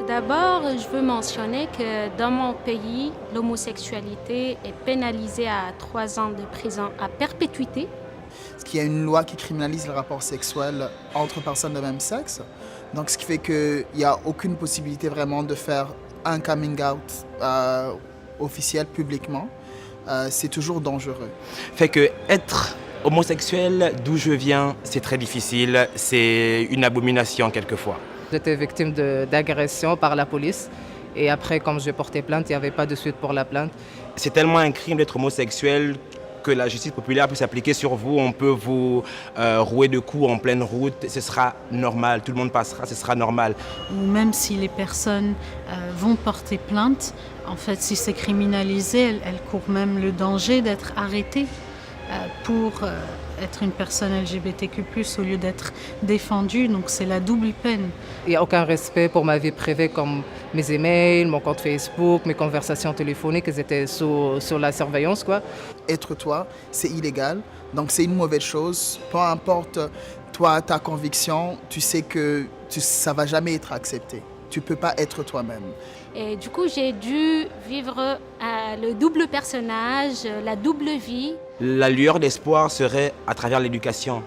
D'abord, je veux mentionner que dans mon pays, l'homosexualité est pénalisée à 3 ans de prison à perpétuité. Parce qu'il y a une loi qui criminalise le rapport sexuel entre personnes de même sexe. Donc, ce qui fait qu'il n'y a aucune possibilité vraiment de faire un coming out officiel publiquement. C'est toujours dangereux. Fait que être homosexuel, d'où je viens, c'est très difficile. C'est une abomination quelquefois. J'étais victime d'agression par la police. Et après, comme j'ai porté plainte, il n'y avait pas de suite pour la plainte. C'est tellement un crime d'être homosexuel que la justice populaire peut s'appliquer sur vous. On peut vous rouer de coups en pleine route. Ce sera normal. Tout le monde passera. Ce sera normal. Ou même si les personnes vont porter plainte, en fait, si c'est criminalisé, elles courent même le danger d'être arrêtées pour être une personne LGBTQ+, au lieu d'être défendue. Donc c'est la double peine. Il n'y a aucun respect pour ma vie privée, comme mes emails, mon compte Facebook, mes conversations téléphoniques, elles étaient sur la surveillance, quoi. Être toi, c'est illégal. Donc c'est une mauvaise chose. Peu importe toi, ta conviction, tu sais que ça ne va jamais être accepté. Tu ne peux pas être toi-même. Et du coup, j'ai dû vivre le double personnage, la double vie. La lueur d'espoir serait à travers l'éducation.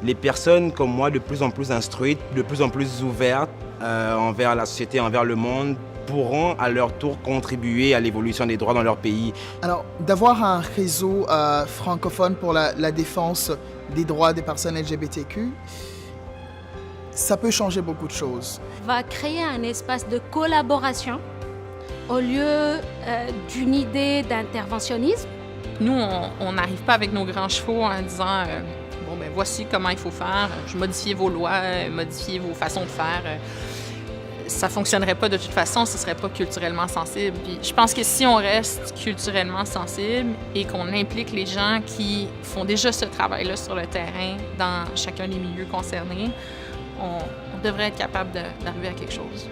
Les personnes comme moi, de plus en plus instruites, de plus en plus ouvertes envers la société, envers le monde, pourront à leur tour contribuer à l'évolution des droits dans leur pays. Alors, d'avoir un réseau francophone pour la défense des droits des personnes LGBTQ, ça peut changer beaucoup de choses. Va créer un espace de collaboration au lieu d'une idée d'interventionnisme. Nous, on n'arrive pas avec nos grands chevaux en disant bon, ben voici comment il faut faire, modifiez vos lois, modifiez vos façons de faire. Ça ne fonctionnerait pas de toute façon, ce ne serait pas culturellement sensible. Puis je pense que si on reste culturellement sensible et qu'on implique les gens qui font déjà ce travail-là sur le terrain dans chacun des milieux concernés, on devrait être capable d'arriver à quelque chose.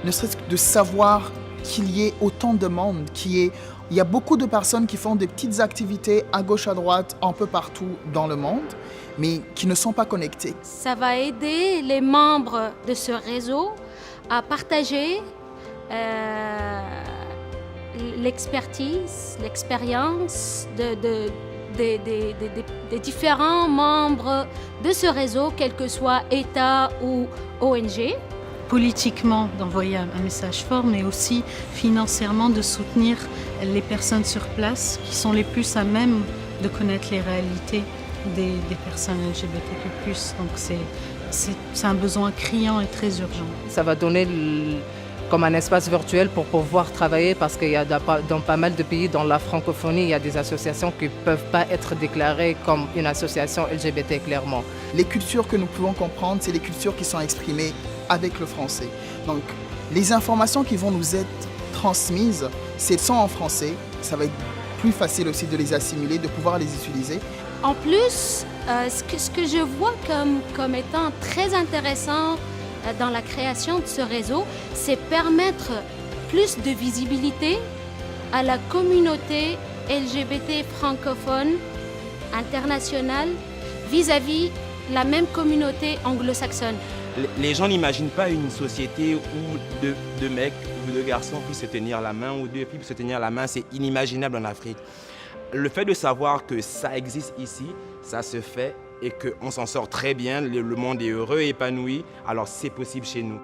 Ne serait-ce que de savoir qu'il y ait autant de monde, il y a beaucoup de personnes qui font des petites activités à gauche, à droite, un peu partout dans le monde, mais qui ne sont pas connectées. Ça va aider les membres de ce réseau à partager l'expertise, l'expérience des différents membres de ce réseau, quel que soit État ou ONG. Politiquement, d'envoyer un message fort, mais aussi financièrement de soutenir les personnes sur place qui sont les plus à même de connaître les réalités des personnes LGBTQ+. Donc c'est un besoin criant et très urgent. Ça va donner comme un espace virtuel pour pouvoir travailler parce qu'il y a dans pas mal de pays, dans la francophonie, il y a des associations qui ne peuvent pas être déclarées comme une association LGBT clairement. Les cultures que nous pouvons comprendre, c'est les cultures qui sont exprimées avec le français. Donc, les informations qui vont nous être transmises, c'est sont en français. Ça va être plus facile aussi de les assimiler, de pouvoir les utiliser. En plus, ce que je vois comme étant très intéressant dans la création de ce réseau, c'est permettre plus de visibilité à la communauté LGBT francophone internationale vis-à-vis la même communauté anglo-saxonne. Les gens n'imaginent pas une société où deux mecs ou deux garçons puissent se tenir la main ou deux filles puissent se tenir la main. C'est inimaginable en Afrique. Le fait de savoir que ça existe ici, ça se fait et qu'on s'en sort très bien, le monde est heureux et épanoui, alors c'est possible chez nous.